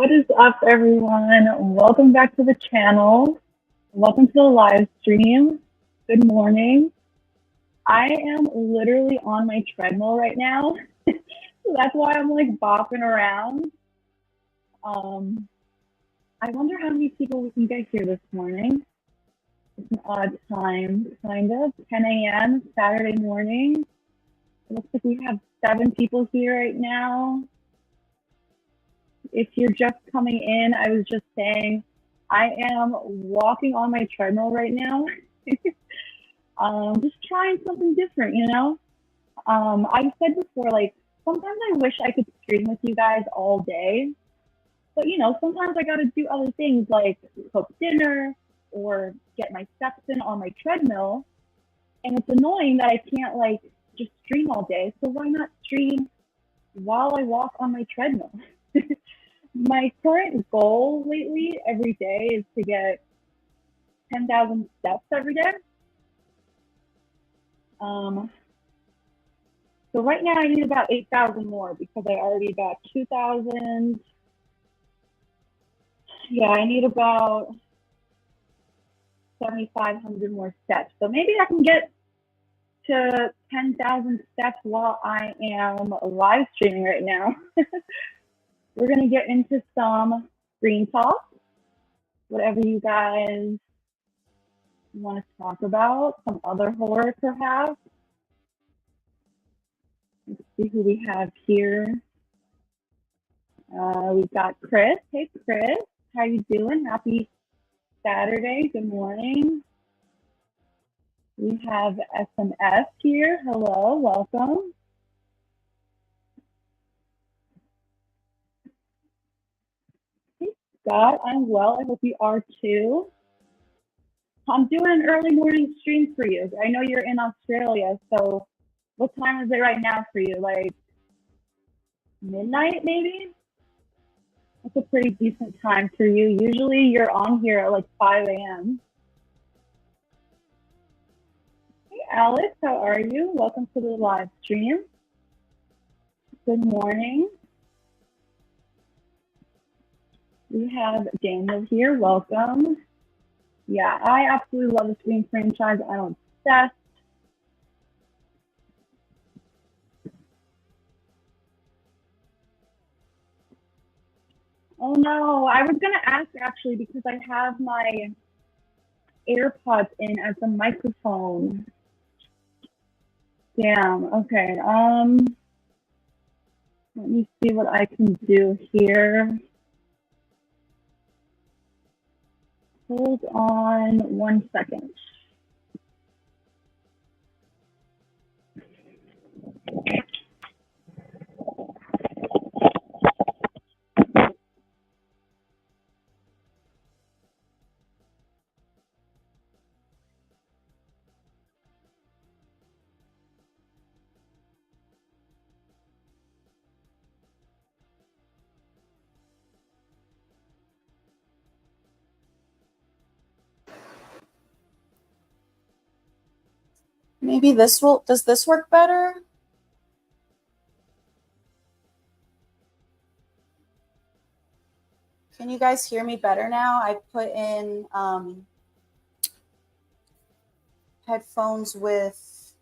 What is up, everyone? Welcome back to the channel. Welcome to the live stream. Good morning. I am literally on my treadmill right now. So that's why I'm like bopping around. I wonder how many people we can get here this morning. It's an odd time, kind of. 10 a.m. Saturday morning. It looks like we have 7 people here right now. If you're just coming in, I was just saying, I am walking on my treadmill right now. Just trying something different, you know? I've said before, like, sometimes I wish I could stream with you guys all day. But, you know, sometimes I got to do other things like cook dinner or get my steps in on my treadmill. And it's annoying that I can't, like, just stream all day. So why not stream while I walk on my treadmill? My current goal lately every day is to get 10,000 steps every day. So right now I need about 8,000 more because I already got 2,000. Yeah, I need about 7,500 more steps. So maybe I can get to 10,000 steps while I am live streaming right now. We're going to get into some screen talk, whatever you guys want to talk about, some other horror perhaps. Let's see who we have here. We've got Chris. Hey, Chris. How you doing? Happy Saturday. Good morning. We have SMS here. Hello. Welcome. Scott, I'm well. I hope you are too. I'm doing an early morning stream for you. I know you're in Australia, so what time is it right now for you? Like midnight, maybe? That's a pretty decent time for you. Usually you're on here at like 5 a.m. Hey, Alex, how are you? Welcome to the live stream. Good morning. We have Daniel here. Welcome. Yeah, I absolutely love the Scream franchise. I'm obsessed. Oh no, I was gonna ask actually because I have my AirPods in as a microphone. Damn, okay. Let me see what I can do here. Hold on 1 second. Maybe this will, does this work better? Can you guys hear me better now? I put in headphones with,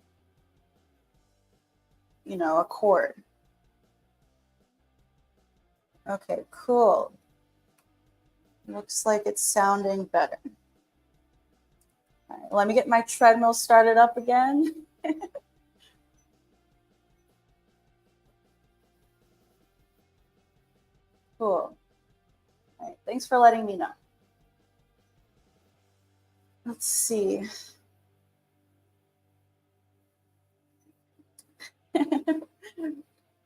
you know, a cord. Okay, cool. Looks like it's sounding better. All right, let me get my treadmill started up again. Cool. All right, thanks for letting me know. Let's see.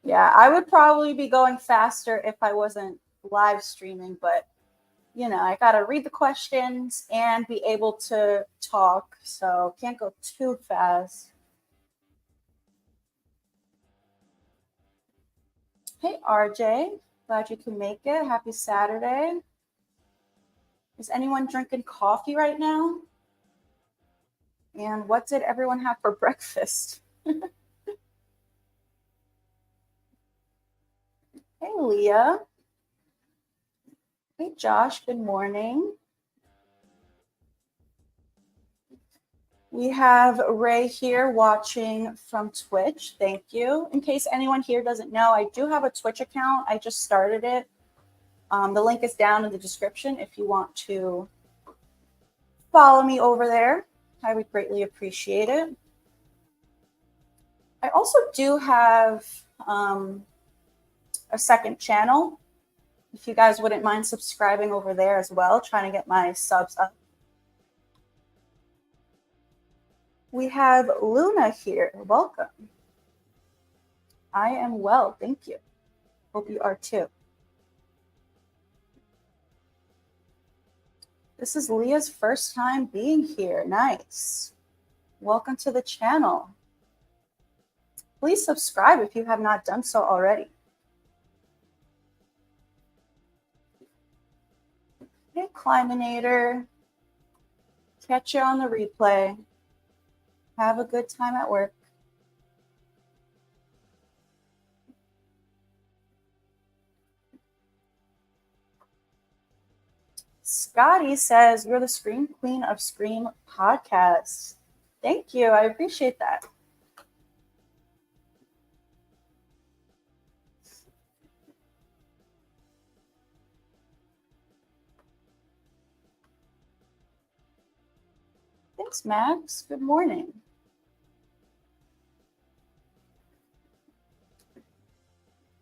Yeah, I would probably be going faster if I wasn't live streaming, but you know, I gotta read the questions and be able to talk, so can't go too fast. Hey, RJ, glad you can make it. Happy Saturday. Is anyone drinking coffee right now? And what did everyone have for breakfast? Hey, Leah. Hey, Josh, good morning. We have Ray here watching from Twitch. Thank you. In case anyone here doesn't know, I do have a Twitch account. I just started it. The link is down in the description if you want to follow me over there. I would greatly appreciate it. I also do have a second channel. If you guys wouldn't mind subscribing over there as well, trying to get my subs up. We have Luna here. Welcome. I am well, thank you. Hope you are too. This is Leah's first time being here. Nice. Welcome to the channel. Please subscribe if you have not done so already. Hey, Climinator. Catch you on the replay. Have a good time at work. Scotty says, you're the Scream Queen of Scream podcasts. Thank you. I appreciate that. Thanks, Max. Good morning.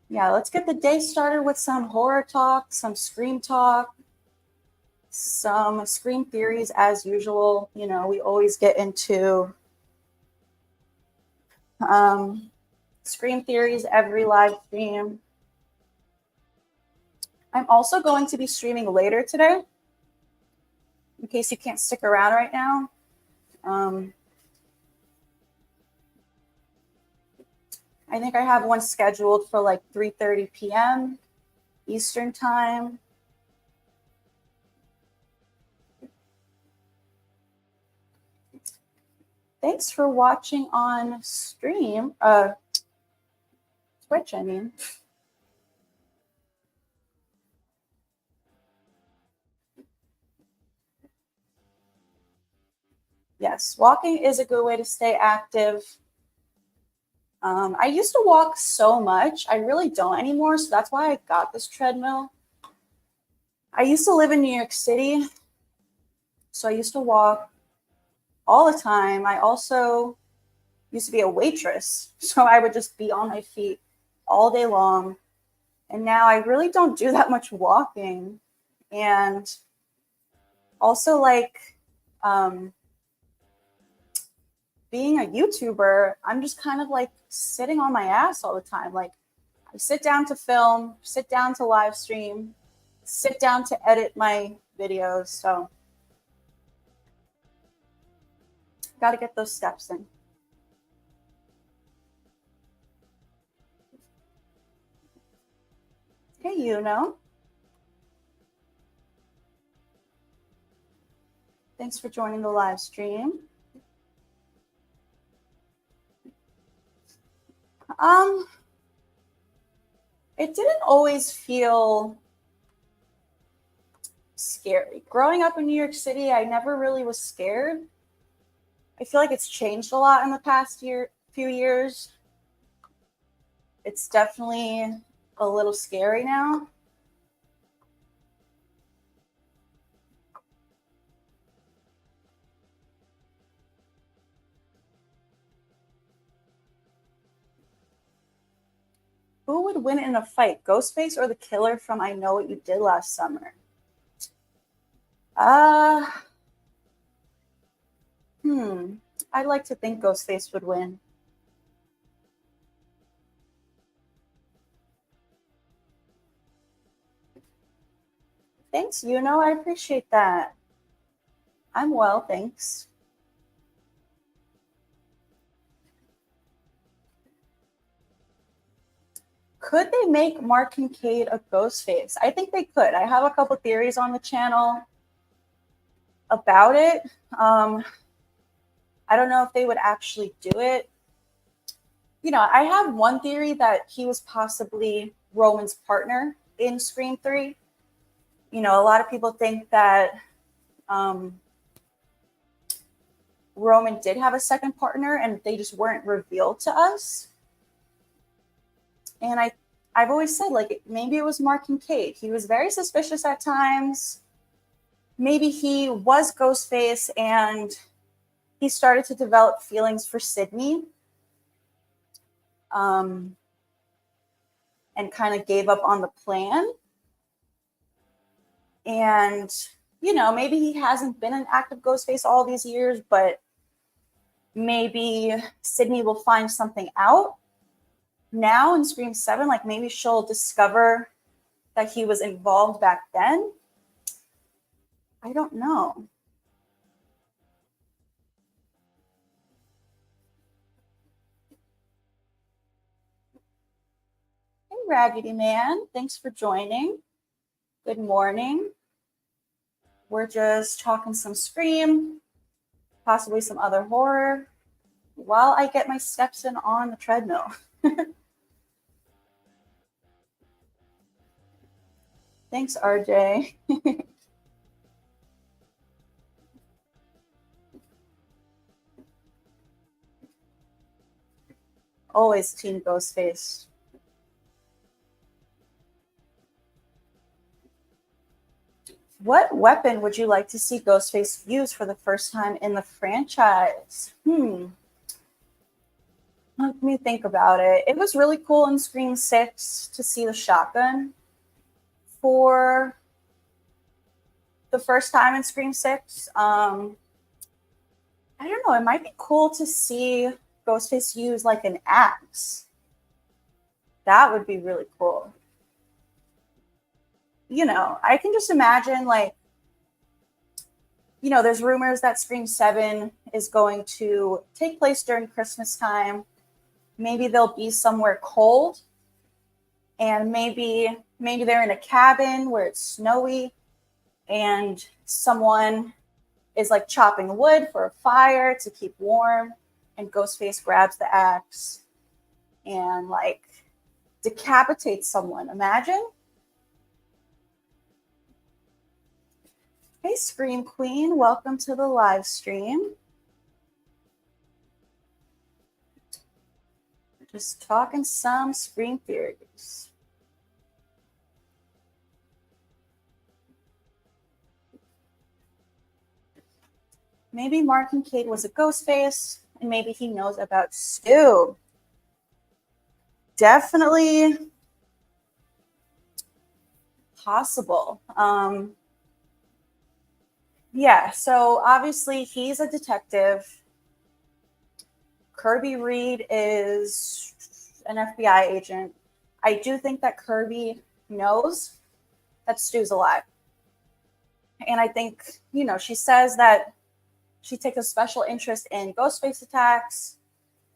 Yeah, let's get the day started with some horror talk, some Scream talk, some Scream theories as usual. You know, we always get into Scream theories every live stream. I'm also going to be streaming later today, in case you can't stick around right now. I think I have one scheduled for like 3:30 p.m. Eastern time. Thanks for watching on stream, Twitch, I mean. Yes, walking is a good way to stay active. I used to walk so much. I really don't anymore, so that's why I got this treadmill. I used to live in New York City, so I used to walk all the time. I also used to be a waitress, so I would just be on my feet all day long. And now I really don't do that much walking. And also, like, being a YouTuber, I'm just kind of like sitting on my ass all the time. Like, I sit down to film, sit down to live stream, sit down to edit my videos. So, got to get those steps in. Hey, you know. Thanks for joining the live stream. It didn't always feel scary. Growing up in New York City, I never really was scared. I feel like it's changed a lot in the past few years. It's definitely a little scary now. Who would win in a fight, Ghostface or the killer from I Know What You Did Last Summer? I'd like to think Ghostface would win. Thanks, I appreciate that. I'm well, thanks. Could they make Mark Kincaid a Ghostface? I think they could. I have a couple theories on the channel about it. I don't know if they would actually do it. I have one theory that he was possibly Roman's partner in Scream 3. you know, a lot of people think that Roman did have a second partner and they just weren't revealed to us. And I've always said, like, maybe it was Mark Kincaid. He was very suspicious at times. Maybe he was Ghostface and he started to develop feelings for Sydney, and kind of gave up on the plan. And, you know, maybe he hasn't been an active Ghostface all these years, but maybe Sydney will find something out now in Scream 7. Like, maybe she'll discover that he was involved back then. I don't know. Hey, Raggedy Man, thanks for joining. Good morning. We're just talking some Scream, possibly some other horror, while I get my steps in on the treadmill. Thanks, RJ. Always Team Ghostface. What weapon would you like to see Ghostface use for the first time in the franchise? Let me think about it. It was really cool in Scream 6 to see the shotgun. For the first time in Scream 6, I don't know, it might be cool to see Ghostface use like an axe. That would be really cool. You know, I can just imagine, like, you know, there's rumors that Scream 7 is going to take place during Christmas time. Maybe they'll be somewhere cold, and maybe they're in a cabin where it's snowy and someone is like chopping wood for a fire to keep warm, and Ghostface grabs the axe and like decapitates someone. Imagine. Hey, Scream Queen, welcome to the live stream. Just talking some Scream theories. Maybe Mark Kincaid was a Ghostface, and maybe he knows about Stu. Definitely possible. Yeah, so obviously he's a detective. Kirby Reed is an FBI agent. I do think that Kirby knows that Stu's alive. And I think, you know, she says that she takes a special interest in Ghostface attacks.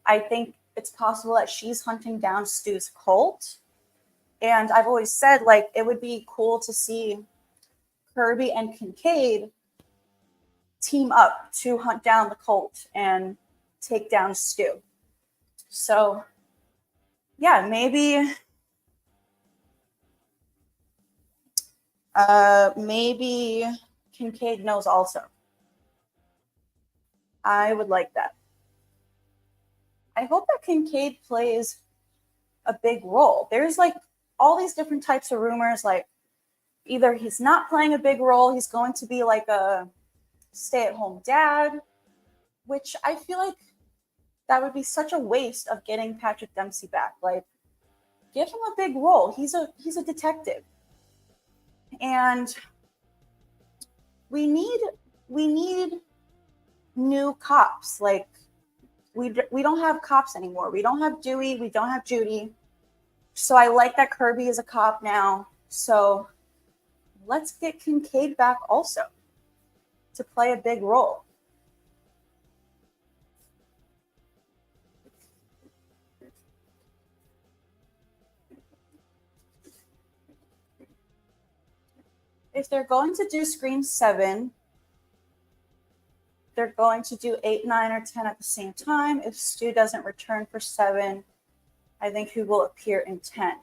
I think it's possible that she's hunting down Stu's cult. And I've always said, like, it would be cool to see Kirby and Kincaid team up to hunt down the cult and take down Stu. So, yeah, maybe Kincaid knows also. I would like that. I hope that Kincaid plays a big role. There's like all these different types of rumors, like either he's not playing a big role, he's going to be like a stay-at-home dad, which I feel like that would be such a waste of getting Patrick Dempsey back. Like, give him a big role. He's a detective. And we need new cops. Like, we don't have cops anymore. We don't have Dewey. We don't have Judy. So I like that Kirby is a cop now. So let's get Kincaid back also to play a big role. If they're going to do Scream 7, they're going to do 8, 9, or 10 at the same time. If Stu doesn't return for 7, I think he will appear in 10.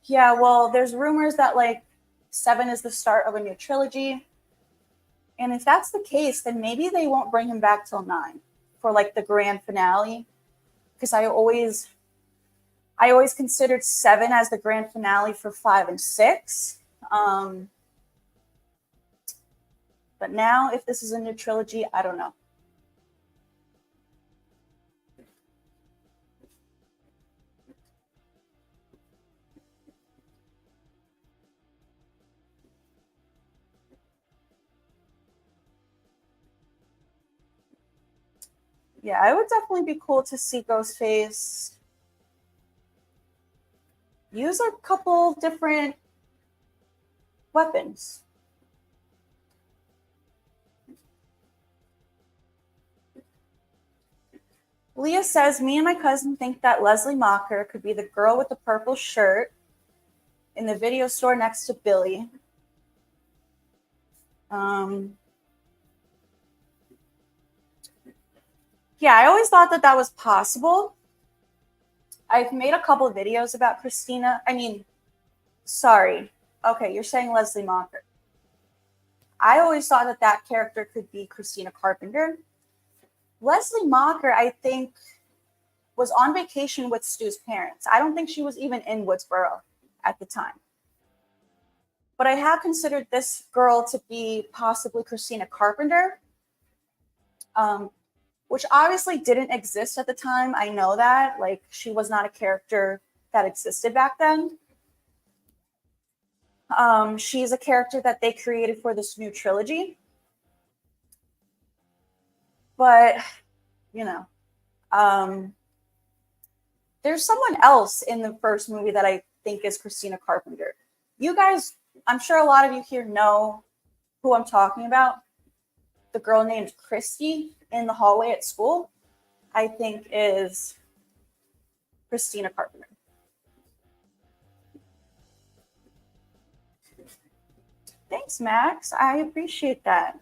Yeah, well, there's rumors that like 7 is the start of a new trilogy. And if that's the case, then maybe they won't bring him back till 9 for like the grand finale. Because I always considered 7 as the grand finale for 5 and 6. But now, if this is a new trilogy, I don't know. Yeah, it would definitely be cool to see Ghostface use a couple different weapons. Leah says, me and my cousin think that Leslie Macher could be the girl with the purple shirt in the video store next to Billy. Yeah, I always thought that that was possible. I've made a couple of videos about Christina. Sorry. Okay, you're saying Leslie Macher. I always thought that that character could be Christina Carpenter. Leslie Macher, I think, was on vacation with Stu's parents. I don't think she was even in Woodsboro at the time. But I have considered this girl to be possibly Christina Carpenter, which obviously didn't exist at the time. I know that. Like, she was not a character that existed back then. She's a character that they created for this new trilogy. But, you know, there's someone else in the first movie that I think is Christina Carpenter. You guys, I'm sure a lot of you here know who I'm talking about. The girl named Christy in the hallway at school, I think is Christina Carpenter. Thanks, Max. I appreciate that.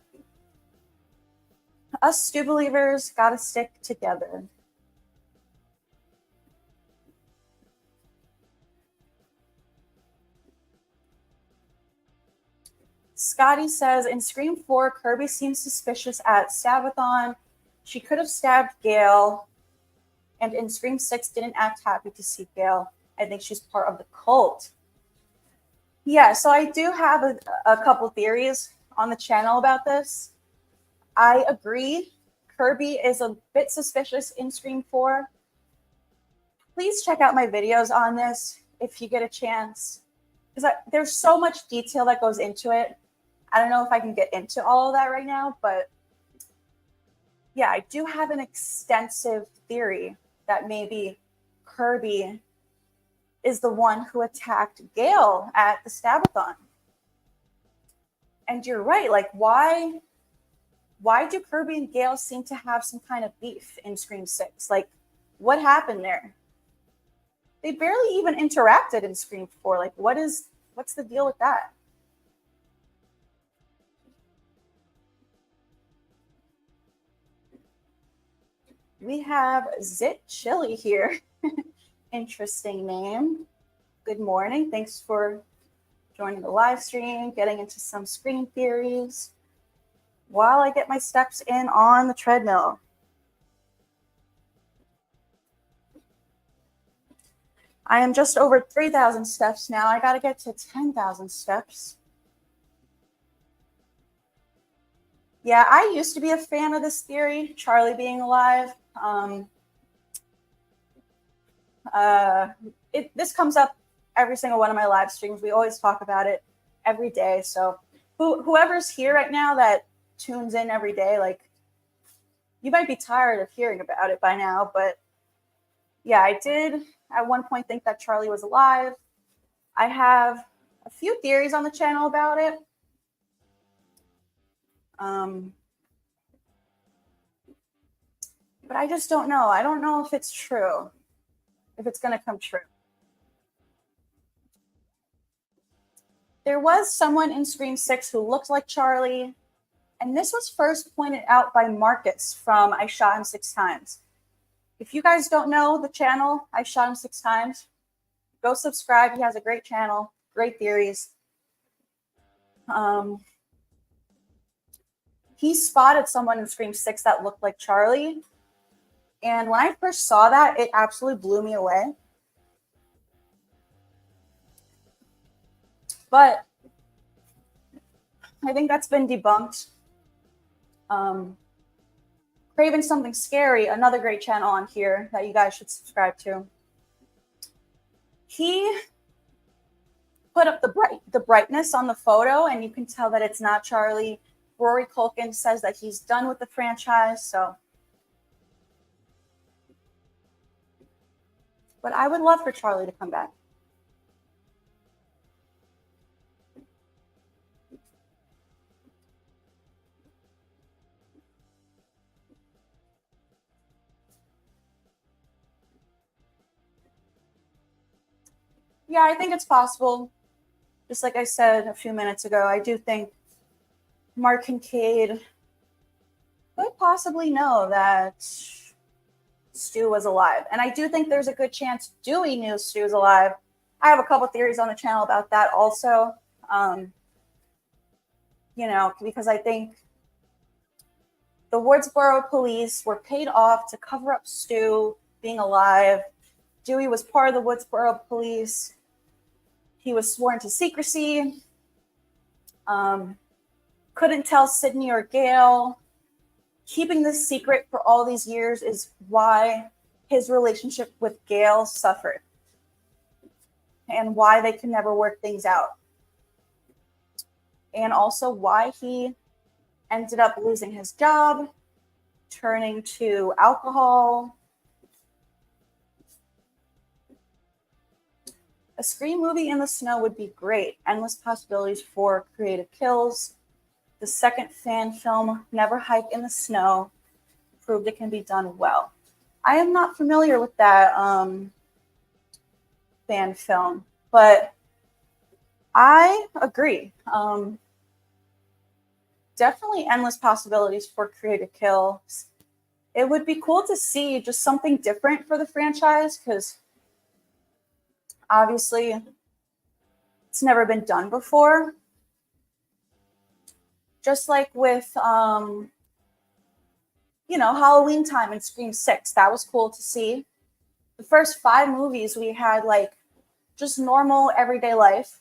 Us Stu believers gotta stick together. Scotty says, in Scream 4, Kirby seems suspicious at Stabathon. She could have stabbed Gail. And in Scream 6, didn't act happy to see Gail. I think she's part of the cult. Yeah, so I do have a couple theories on the channel about this. I agree. Kirby is a bit suspicious in Scream 4. Please check out my videos on this if you get a chance. Because there's so much detail that goes into it. I don't know if I can get into all of that right now, but yeah, I do have an extensive theory that maybe Kirby is the one who attacked Gail at the Stabathon. And you're right, like why do Kirby and Gail seem to have some kind of beef in Scream 6? Like, what happened there? They barely even interacted in Scream 4. Like, what's the deal with that? We have Zit Chili here. Interesting name. Good morning. Thanks for joining the live stream, getting into some Scream theories while I get my steps in on the treadmill. I am just over 3,000 steps now. I got to get to 10,000 steps. Yeah, I used to be a fan of this theory, Charlie being alive. This comes up every single one of my live streams. We always talk about it every day. So whoever's here right now that tunes in every day, like, you might be tired of hearing about it by now, but yeah, I did at one point think that Charlie was alive. I have a few theories on the channel about it. But I just don't know. I don't know if it's true, if it's going to come true. There was someone in Scream 6 who looked like Charlie, and this was first pointed out by Marcus from I Shot Him 6 Times. If you guys don't know the channel, I Shot Him 6 Times, go subscribe. He has a great channel, great theories. He spotted someone in Scream 6 that looked like Charlie. And when I first saw that, it absolutely blew me away. But I think that's been debunked. Craving Something Scary, another great channel on here that you guys should subscribe to. He put up the brightness on the photo, and you can tell that it's not Charlie. Rory Culkin says that he's done with the franchise, so. But I would love for Charlie to come back. Yeah, I think it's possible. Just like I said a few minutes ago, I do think Mark Kincaid could possibly know that Stu was alive. And I do think there's a good chance Dewey knew Stu was alive. I have a couple theories on the channel about that also. You know, because I think the Woodsboro police were paid off to cover up Stu being alive. Dewey was part of the Woodsboro police. He was sworn to secrecy. Couldn't tell Sydney or Gail. Keeping this secret for all these years is why his relationship with Gail suffered and why they could never work things out. And also why he ended up losing his job, turning to alcohol. A Scream movie in the snow would be great. Endless possibilities for creative kills. The second fan film, Never Hike in the Snow, proved it can be done well. I am not familiar with that fan film, but I agree. Definitely endless possibilities for creative kills. It would be cool to see just something different for the franchise because obviously it's never been done before. Just like with, you know, Halloween time in Scream 6, that was cool to see. The first 5 movies, we had like just normal everyday life.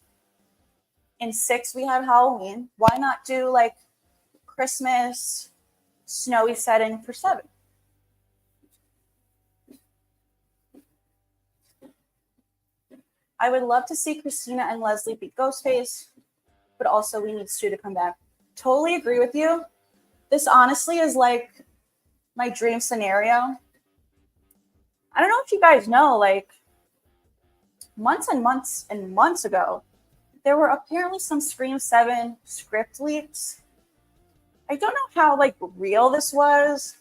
In 6, we had Halloween. Why not do like Christmas, snowy setting for 7? I would love to see Christina and Leslie beat Ghostface, but also we need Stu to come back. Totally agree with you. This honestly is like my dream scenario. I don't know if you guys know, like months and months and months ago, there were apparently some Scream 7 script leaks. I don't know how like real this was,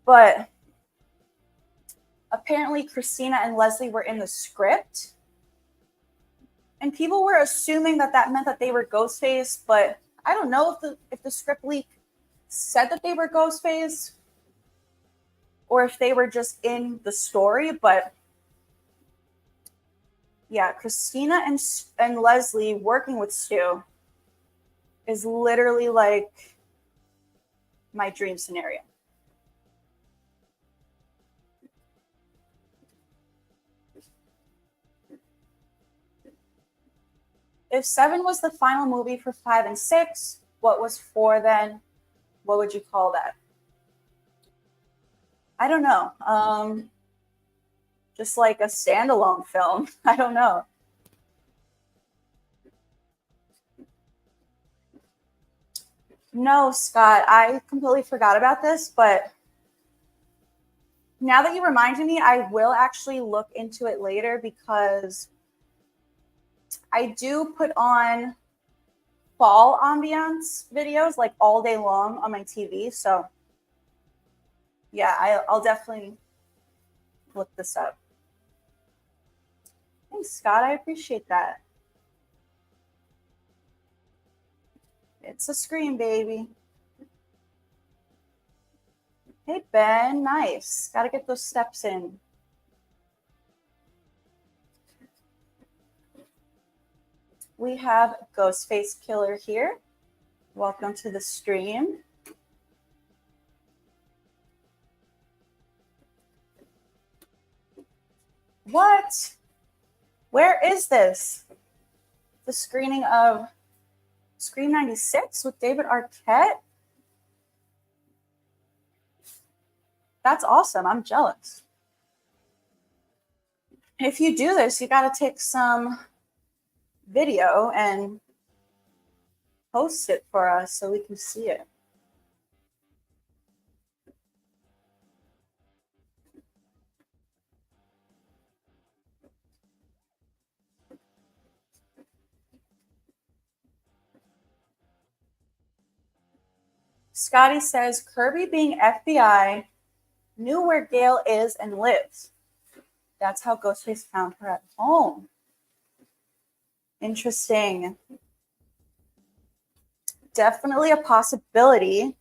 but apparently Christina and Leslie were in the script. And people were assuming that that meant that they were Ghostface, but I don't know if the script leak said that they were Ghostface or if they were just in the story. But yeah, Christina and Leslie working with Stu is literally like my dream scenario. If 7 was the final movie for 5 and 6, what was 4 then? What would you call that? I don't know. Just like a standalone film. I don't know. No, Scott, I completely forgot about this, but now that you reminded me, I will actually look into it later because I do put on fall ambiance videos like all day long on my TV. So yeah, I'll definitely look this up. Thanks, Scott. I appreciate that. It's a Scream, baby. Hey, Ben. Nice. Got to get those steps in. We have Ghostface Killer here. Welcome to the stream. What? Where is this? The screening of Scream 96 with David Arquette? That's awesome. I'm jealous. If you do this, you got to take some video and post it for us so we can see it. Scotty says, Kirby being FBI knew where Gail is and lives. That's how Ghostface found her at home. Interesting. Definitely a possibility.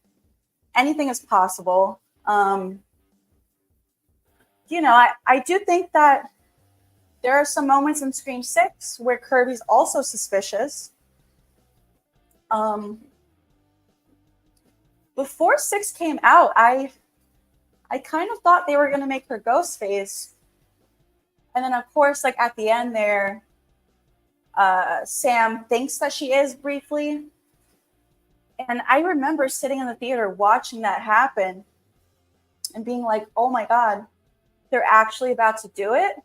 Anything is possible. You know, I do think that there are some moments in Scream 6 where Kirby's also suspicious. Before 6 came out, I kind of thought they were going to make her Ghostface. And then, of course, like at the end there, Sam thinks that she is briefly. And I remember sitting in the theater watching that happen and being like, oh my God, they're actually about to do it.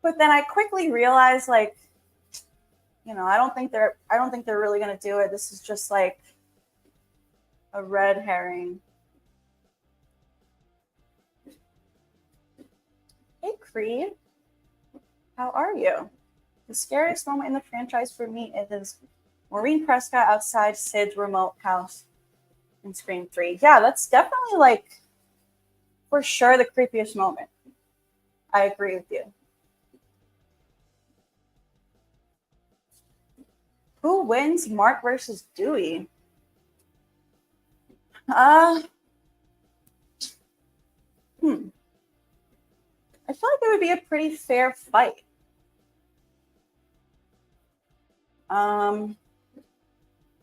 But then I quickly realized, like, you know, I don't think they're really going to do it. This is just like a red herring. Hey, Creed. How are you? The scariest moment in the franchise for me is Maureen Prescott outside Sid's remote house in Scream 3. Yeah, that's definitely, like, for sure the creepiest moment. I agree with you. Who wins Mark versus Dewey? I feel like it would be a pretty fair fight. I'm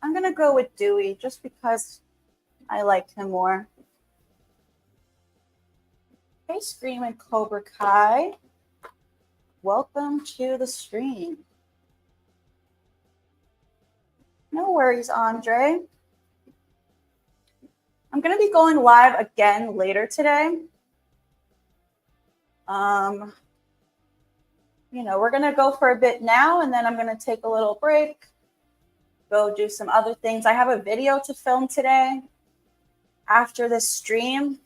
going to go with Dewey just because I like him more. Hey, Scream and Cobra Kai. Welcome to the stream. No worries, Andre. I'm going to be going live again later today. You know, we're going to go for a bit now, and then I'm going to take a little break, go do some other things. I have a video to film today after this stream.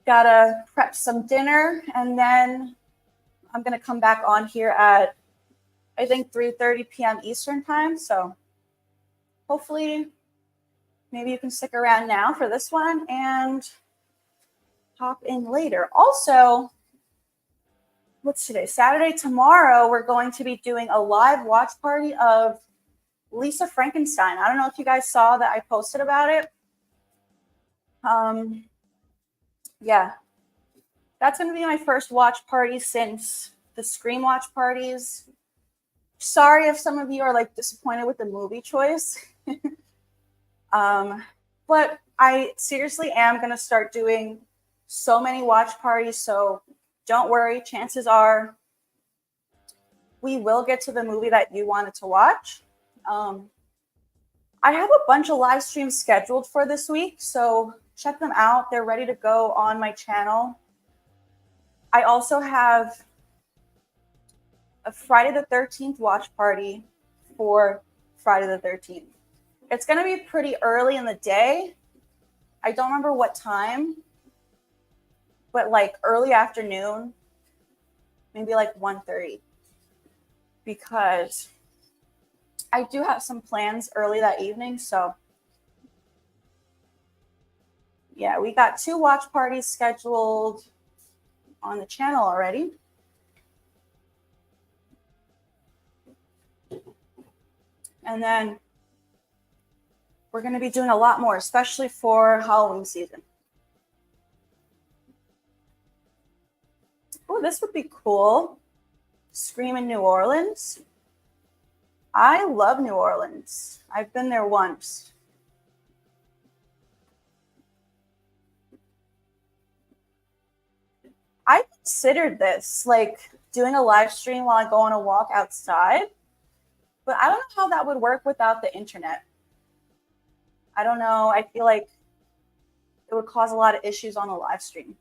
Gotta prep some dinner, and then I'm going to come back on here at, I think, 3:30 p.m. Eastern time. So hopefully maybe you can stick around now for this one and hop in later. Also, what's today? Saturday. Tomorrow, we're going to be doing a live watch party of Lisa Frankenstein. I don't know if you guys saw that I posted about it. Yeah, that's going to be my first watch party since the Scream watch parties. Sorry if some of you are like disappointed with the movie choice. But I seriously am going to start doing so many watch parties. So don't worry. Chances are we will get to the movie that you wanted to watch. I have a bunch of live streams scheduled for this week, so check them out. They're ready to go on my channel. I also have a Friday the 13th watch party for Friday the 13th. It's going to be pretty early in the day. I don't remember what time, but like early afternoon, maybe like 1:30, because I do have some plans early that evening. So yeah, we got 2 watch parties scheduled on the channel already. And then we're going to be doing a lot more, especially for Halloween season. Oh, this would be cool. Scream in New Orleans. I love New Orleans. I've been there once. I considered this, like doing a live stream while I go on a walk outside, but I don't know how that would work without the internet. I don't know. I feel like it would cause a lot of issues on the live stream.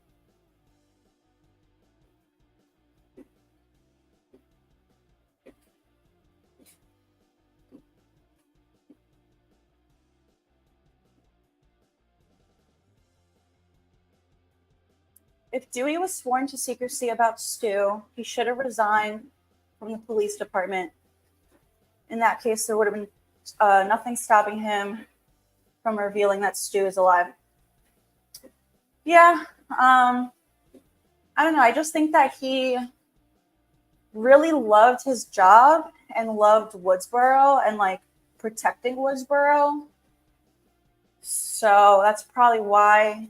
If Dewey was sworn to secrecy about Stu, he should have resigned from the police department. In that case, there would have been nothing stopping him from revealing that Stu is alive. Yeah, I don't know. I just think that he really loved his job and loved Woodsboro and like protecting Woodsboro. So that's probably why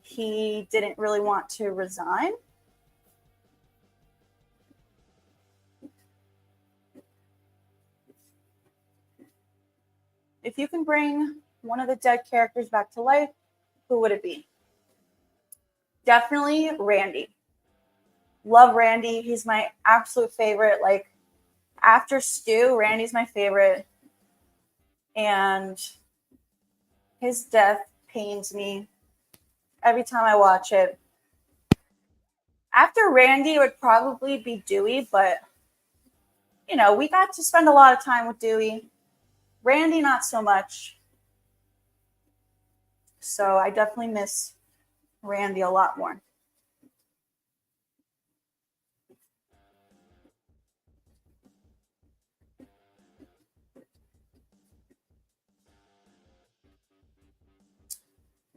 he didn't really want to resign. If you can bring one of the dead characters back to life, who would it be? Definitely Randy. Love Randy. He's my absolute favorite. Like after Stu, Randy's my favorite. And his death pains me every time I watch it. After Randy, it would probably be Dewey, but you know, we got to spend a lot of time with Dewey. Randy, not so much. So I definitely miss Randy a lot more.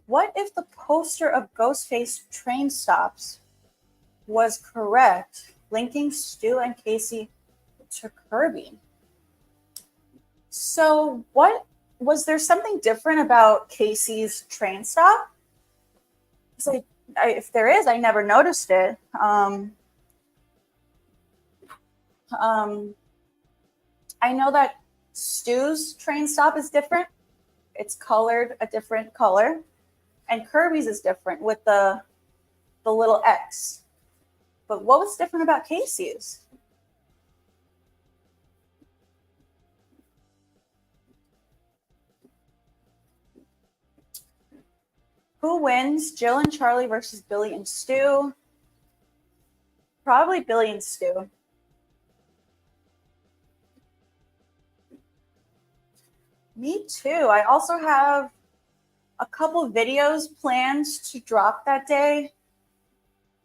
What if the poster of Ghostface train stops was correct, linking Stu and Casey to Kirby? So what was there something different about Casey's train stop? It's like, if there is, I never noticed it. I know that Stu's train stop is different. It's colored a different color. And Kirby's is different with the little X. But what was different about Casey's? Who wins? Jill and Charlie versus Billy and Stu? Probably Billy and Stu. Me too. I also have a couple videos planned to drop that day.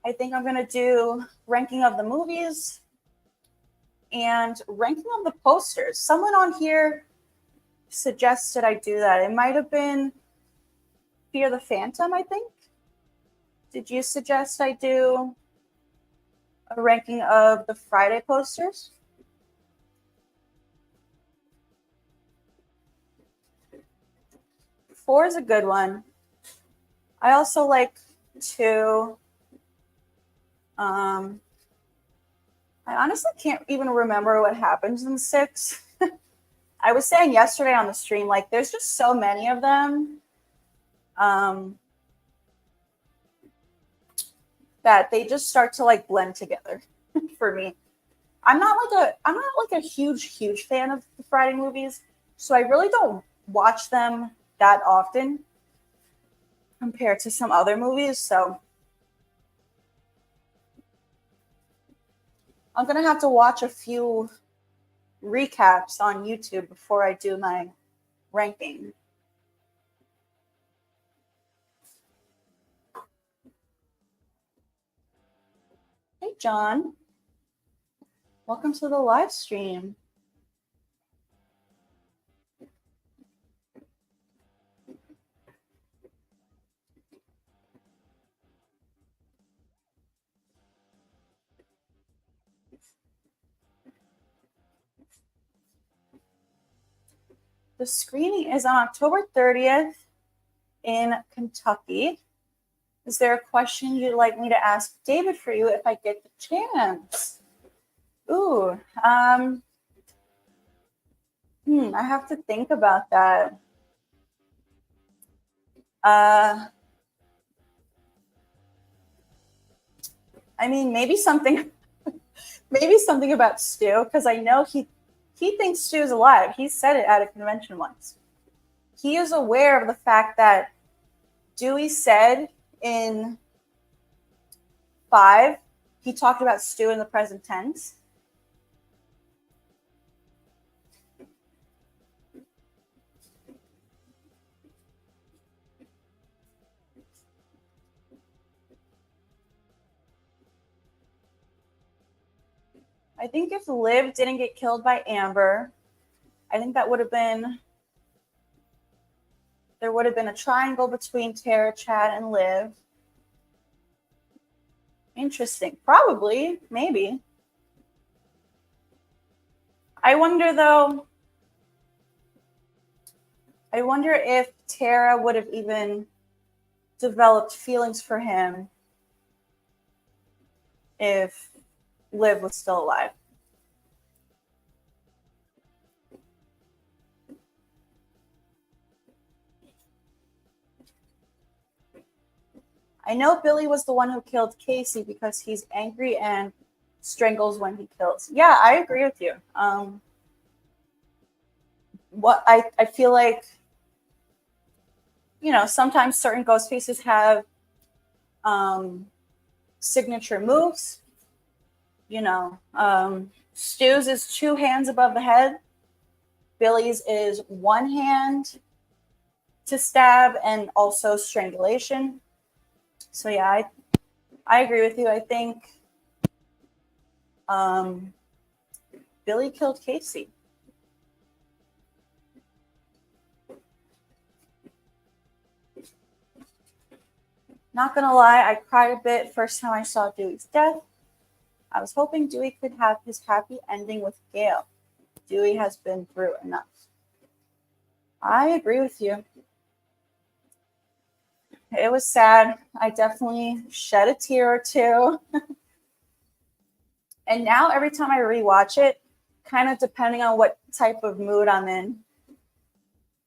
I think I'm going to do ranking of the movies and ranking of the posters. Someone on here suggested I do that. It might have been Fear the Phantom, I think. Did you suggest I do a ranking of the Friday posters? Four is a good one. I also like two. I honestly can't even remember what happens in 6. I was saying yesterday on the stream, like there's just so many of them that they just start to like blend together for me. I'm not like a huge fan of the Friday movies, so I really don't watch them that often compared to some other movies. So I'm gonna have to watch a few recaps on YouTube before I do my ranking. Hey, John. Welcome to the live stream. The screening is on October 30th in Kentucky. Is there a question you'd like me to ask David for you if I get the chance? Ooh, I have to think about that. I mean, maybe something about Stu, because I know he thinks Stu's alive. He said it at a convention once. He is aware of the fact that Dewey said in 5, he talked about Stu in the present tense. I think if Liv didn't get killed by Amber, I think that there would have been a triangle between Tara, Chad, and Liv. Interesting. Probably. Maybe. I wonder if Tara would have even developed feelings for him if Liv was still alive. I know Billy was the one who killed Casey because he's angry and strangles when he kills. Yeah, I agree with you. What I feel like, sometimes certain ghost faces have signature moves. Stu's is 2 hands above the head. Billy's is 1 hand to stab and also strangulation. So yeah, I agree with you. I think Billy killed Casey. Not gonna lie, I cried a bit first time I saw Dewey's death. I was hoping Dewey could have his happy ending with Gail. Dewey has been through enough. I agree with you. It was sad. I definitely shed a tear or two. And now every time I rewatch it, kind of depending on what type of mood I'm in,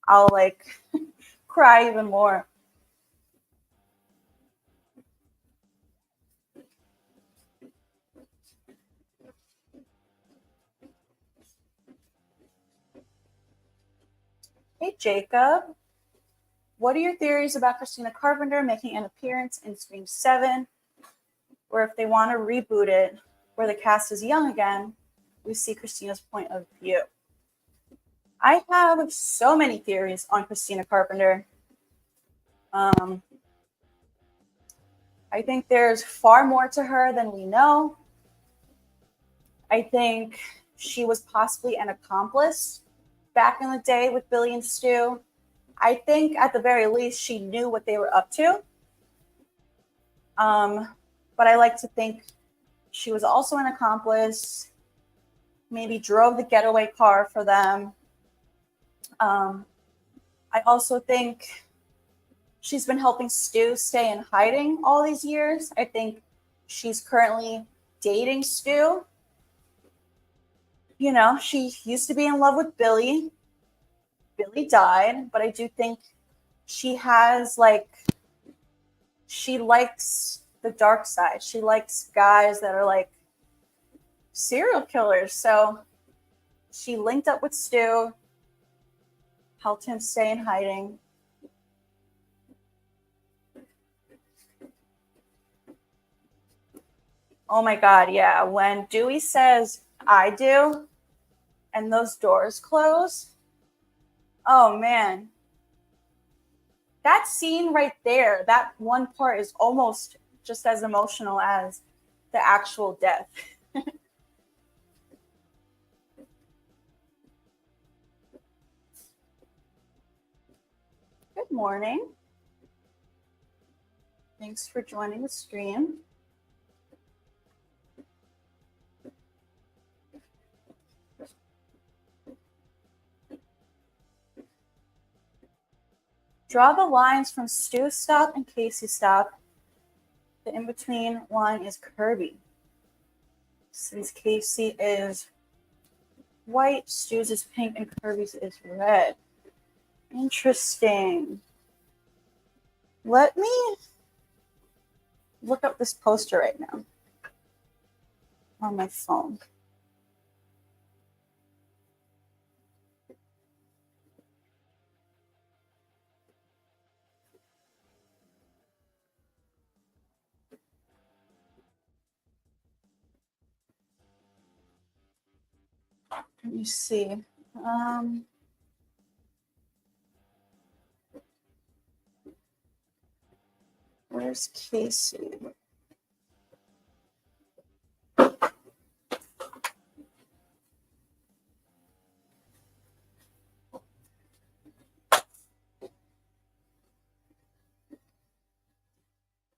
I'll cry even more. Hey, Jacob. What are your theories about Christina Carpenter making an appearance in Scream 7? Or if they want to reboot it, where the cast is young again, we see Christina's point of view. I have so many theories on Christina Carpenter. I think there's far more to her than we know. I think she was possibly an accomplice back in the day with Billy and Stu. I think at the very least she knew what they were up to. But I like to think she was also an accomplice, maybe drove the getaway car for them. I also think she's been helping Stu stay in hiding all these years. I think she's currently dating Stu. She used to be in love with Billy. Billy died, but I do think she has she likes the dark side. She likes guys that are serial killers. So she linked up with Stu, helped him stay in hiding. Oh my God, yeah. When Dewey says, "I do," and those doors close, oh man. That scene right there, that one part is almost just as emotional as the actual death. Good morning. Thanks for joining the stream. Draw the lines from Stu stop and Casey stop. The in-between line is Kirby. Since Casey is white, Stu's is pink, and Kirby's is red. Interesting. Let me look up this poster right now on my phone. Let me see. Where's Casey?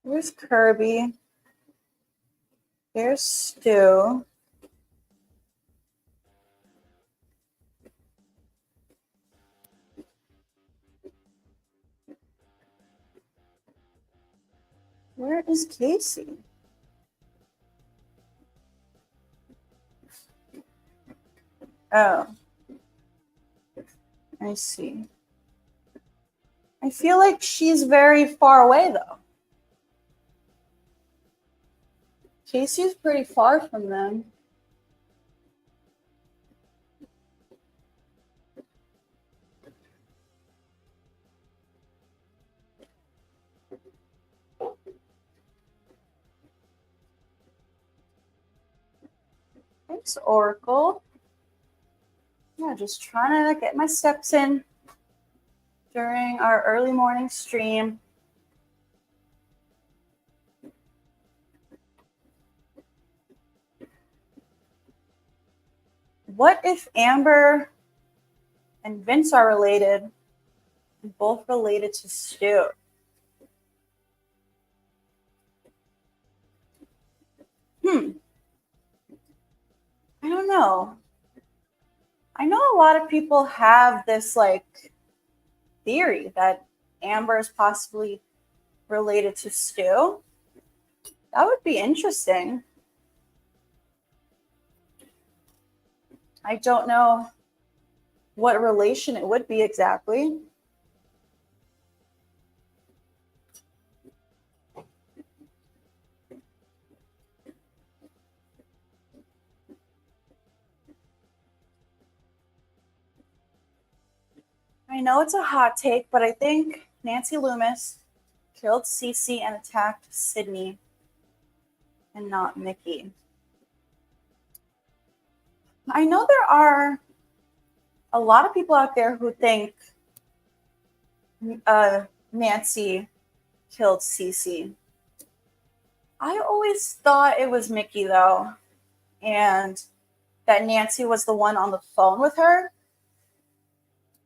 Where's Kirby? There's Stu. Where is Casey? Oh, I see. I feel like she's very far away, though. Casey's pretty far from them. Thanks, Oracle. Yeah, just trying to get my steps in during our early morning stream. What if Amber and Vince are related and both related to Stu? I don't know. I know a lot of people have this like theory that Amber is possibly related to Stu. That would be interesting. I don't know what relation it would be exactly. I know it's a hot take, but I think Nancy Loomis killed Cece and attacked Sydney and not Mickey. I know there are a lot of people out there who think Nancy killed Cece. I always thought it was Mickey, though, and that Nancy was the one on the phone with her.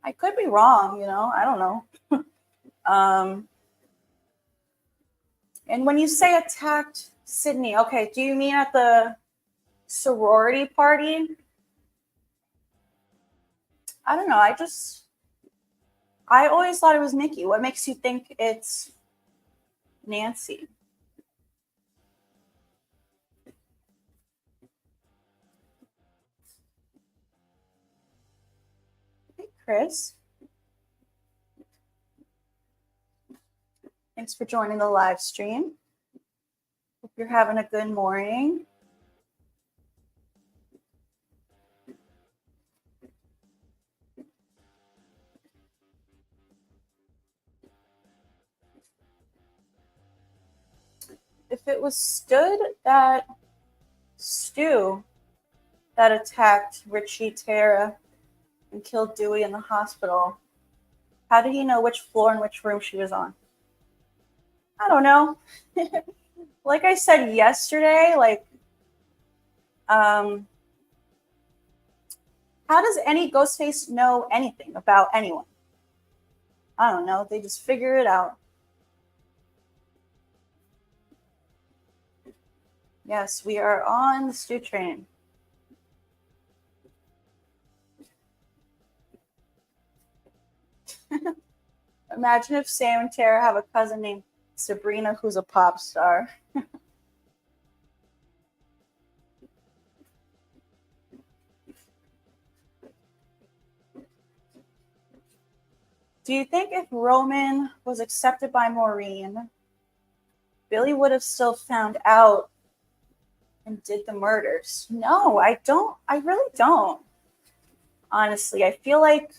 I could be wrong, you know, I don't know. And when you say attacked Sydney, okay, do you mean at the sorority party? I don't know. I always thought it was Mickey. What makes you think it's Nancy? Hey, Chris. Thanks for joining the live stream. Hope you're having a good morning. If it was Stu that attacked Richie, Tara, and killed Dewey in the hospital, how did he know which floor and which room she was on? I don't know. Like I said yesterday, like, how does any Ghostface know anything about anyone? I don't know. They just figure it out. Yes, we are on the Stu train. Imagine if Sam and Tara have a cousin named Sabrina who's a pop star. Do you think if Roman was accepted by Maureen, Billy would have still found out and did the murders? No, I don't. I really don't. Honestly, I feel like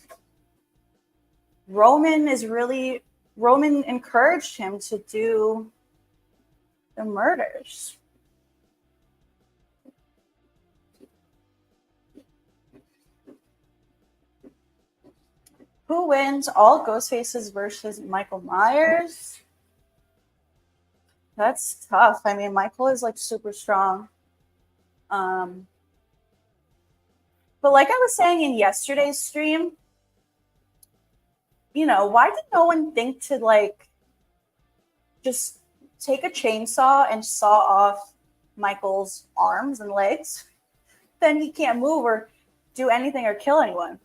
Roman encouraged him to do the murders. Who wins? All Ghostfaces versus Michael Myers? That's tough. I mean, Michael is like super strong. But like I was saying in yesterday's stream, you know, why did no one think to like just take a chainsaw and saw off Michael's arms and legs? Then he can't move or do anything or kill anyone.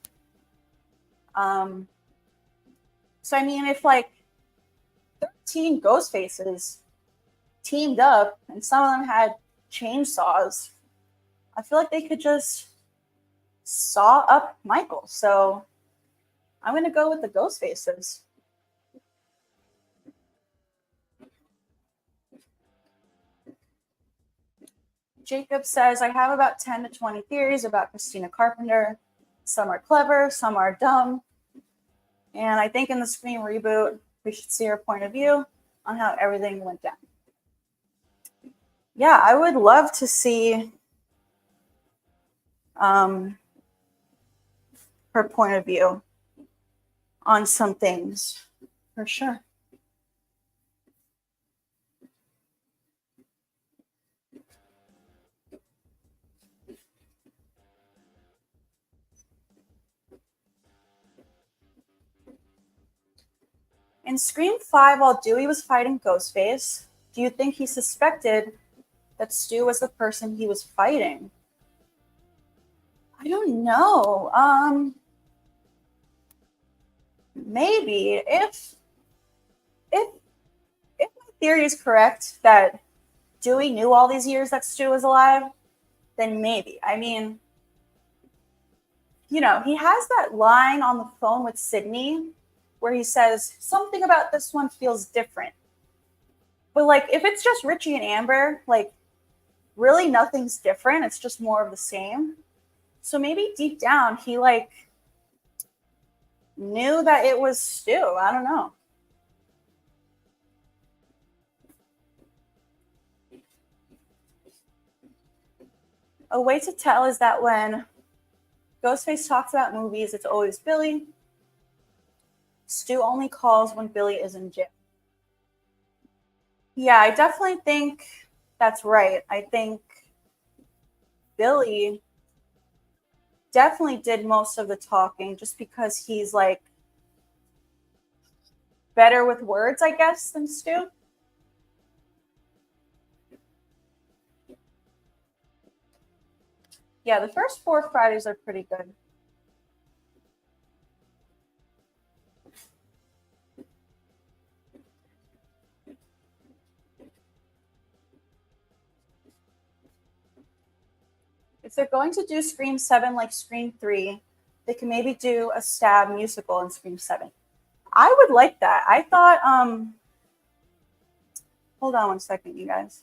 So I mean, if like 13 ghost faces teamed up and some of them had chainsaws, I feel like they could just saw up Michael. So I'm going to go with the ghost faces. Jacob says, I have about 10 to 20 theories about Christina Carpenter. Some are clever, some are dumb. And I think in the Scream reboot, we should see her point of view on how everything went down. Yeah, I would love to see her point of view on some things, for sure. In Scream 5, while Dewey was fighting Ghostface, do you think he suspected that Stu was the person he was fighting? I don't know. Maybe if my theory is correct that Dewey knew all these years that Stu was alive, then maybe. I mean, you know, he has that line on the phone with Sydney where he says, something about this one feels different. But like, if it's just Richie and Amber, like, really nothing's different. It's just more of the same. So maybe deep down, he like knew that it was Stu. I don't know. A way to tell is that when Ghostface talks about movies, it's always Billy. Stu only calls when Billy is in jail. Yeah, I definitely think that's right. I think Billy definitely did most of the talking just because he's like better with words, I guess, than Stu. Yeah, the first 4 Fridays are pretty good. If they're going to do Scream 7 like Scream 3, they can maybe do a stab musical in Scream 7. I would like that. I thought, hold on one second, you guys.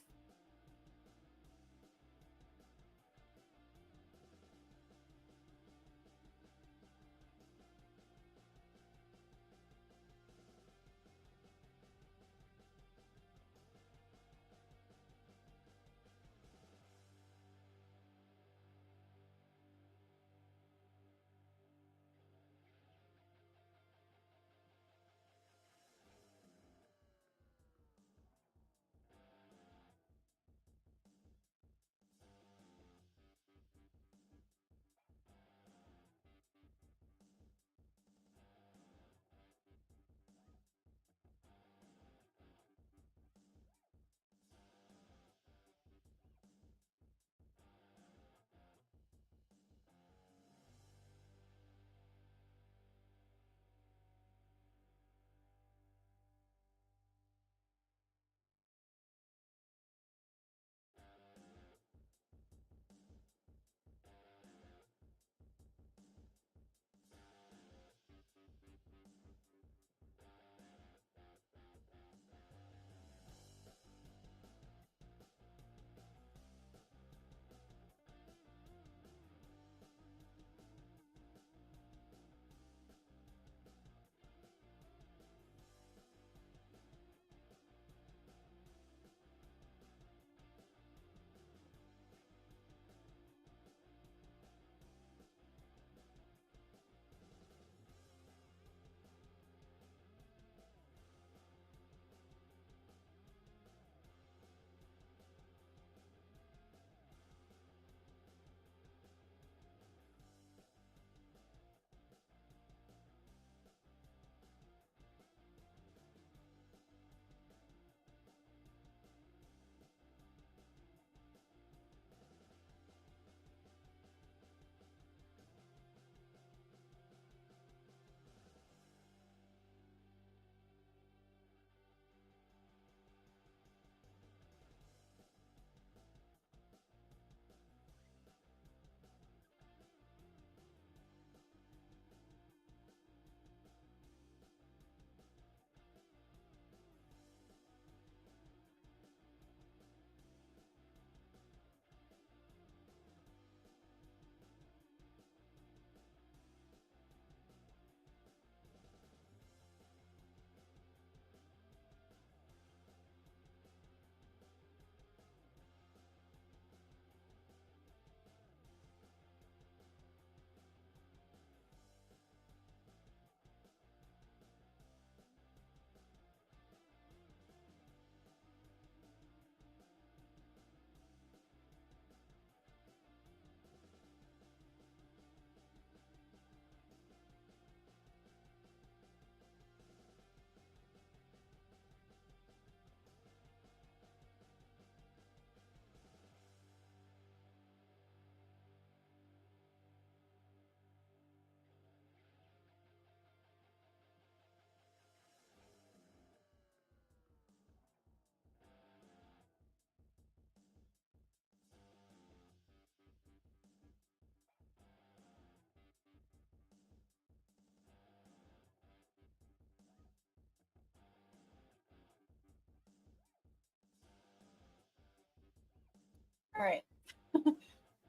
right.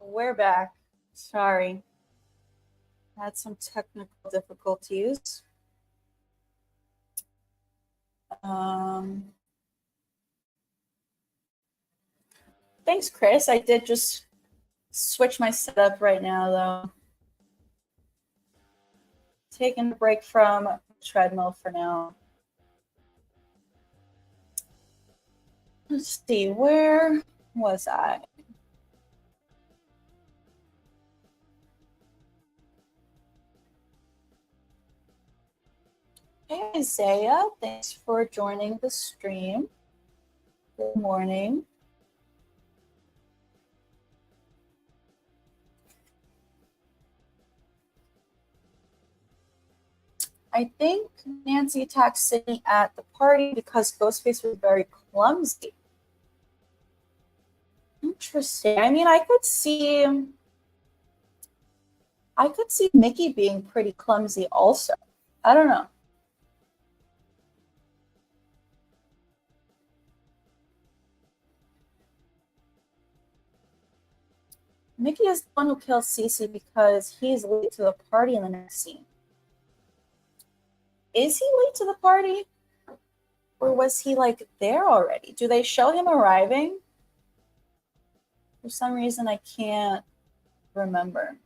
We're back. Sorry. Had some technical difficulties. Thanks, Chris. I did just switch my setup right now, though. Taking a break from treadmill for now. Let's see, where was I? Hey, Isaiah, thanks for joining the stream. Good morning. I think Nancy attacked Sydney at the party because Ghostface was very clumsy. Interesting. I mean, I could see Mickey being pretty clumsy also. I don't know. Mickey is the one who kills Cece because he's late to the party in the next scene. Is he late to the party? Or was he like there already? Do they show him arriving? For some reason, I can't remember.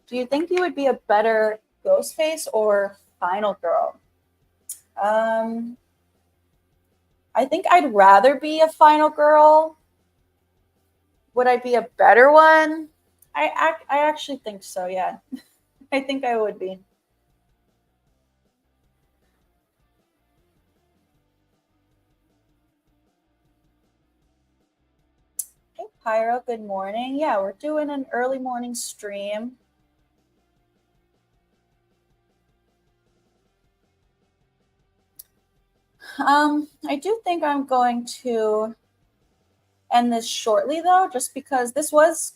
Do you think you would be a better Ghostface or Final Girl? I think I'd rather be a Final Girl. Would I be a better one? I actually think so, yeah. I think I would be. Hey, Pyro, good morning. Yeah, we're doing an early morning stream. I do think I'm going to end this shortly, though, just because this was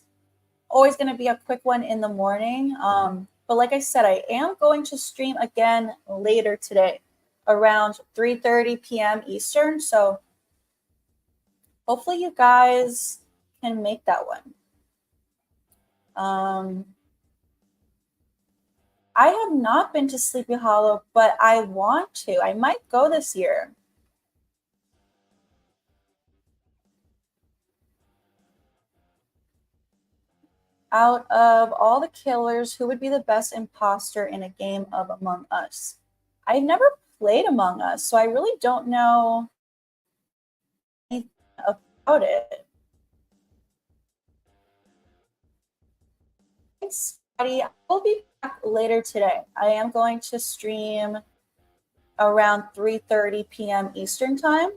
always going to be a quick one in the morning. But like I said, I am going to stream again later today around 3:30 p.m. Eastern. So hopefully you guys can make that one. I have not been to Sleepy Hollow, but I want to. I might go this year. Out of all the killers, who would be the best imposter in a game of Among Us? I've never played Among Us, so I really don't know anything about it. Thanks, Scotty. I will be back later today. I am going to stream around 3:30 p.m. Eastern time.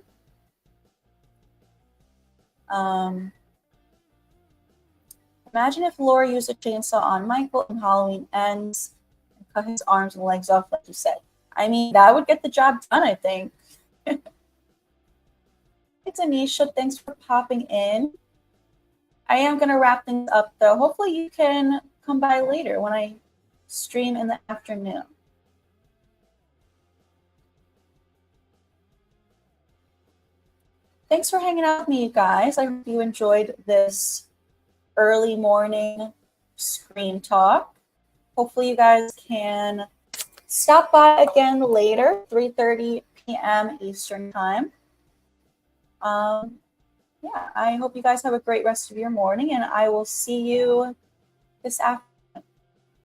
Imagine if Laura used a chainsaw on Michael and Halloween ends and cut his arms and legs off, like you said. I mean, that would get the job done, I think. It's Anisha. Thanks for popping in. I am going to wrap things up, though. Hopefully you can come by later when I stream in the afternoon. Thanks for hanging out with me, you guys. I hope you enjoyed this early morning screen talk. Hopefully you guys can stop by again later, 3:30 p.m. Eastern time. Yeah, I hope you guys have a great rest of your morning, and I will see you this afternoon.